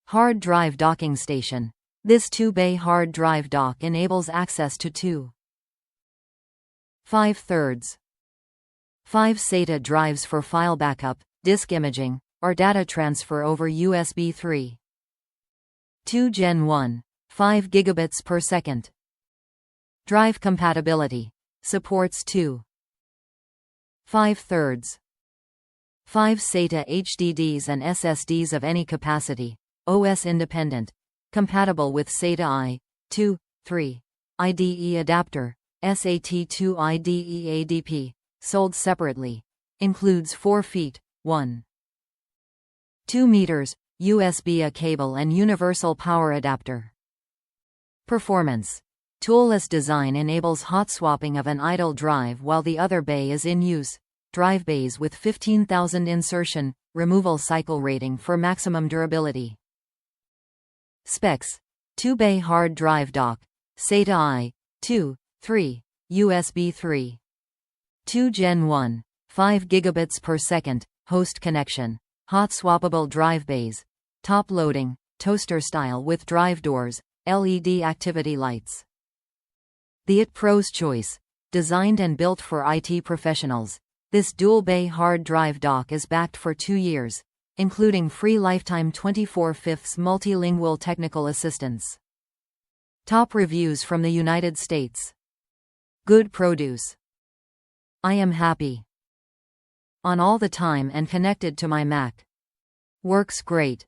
Hard drive docking station. This 2-bay hard drive dock enables access to 2 5/3 SATA drives for file backup, disk imaging, or data transfer over USB 3. 2 Gen 1, 5 gigabits per second. Drive compatibility. Supports 2 5/3 SATA HDDs and SSDs of any capacity, OS independent, compatible with SATA I, II, III. IDE adapter, SATA II IDE ADP, sold separately. Includes 4 feet, 1.2 meters, USB-A cable and universal power adapter. Performance. Toolless design enables hot swapping of an idle drive while the other bay is in use. Drive bays with 15,000 insertion, removal cycle rating for maximum durability. Specs. 2-bay hard drive dock, SATA I, II, III, USB 3. 2 Gen 1, 5 gigabits per second, host connection. Hot-swappable drive bays. Top loading, toaster style with drive doors, LED activity lights. The IT Pro's choice. Designed and built for IT professionals. This dual-bay hard drive dock is backed for 2 years, including free lifetime 24/5 multilingual technical assistance. Top reviews from the United States. Good produce. I am happy. On all the time and connected to my Mac. Works great.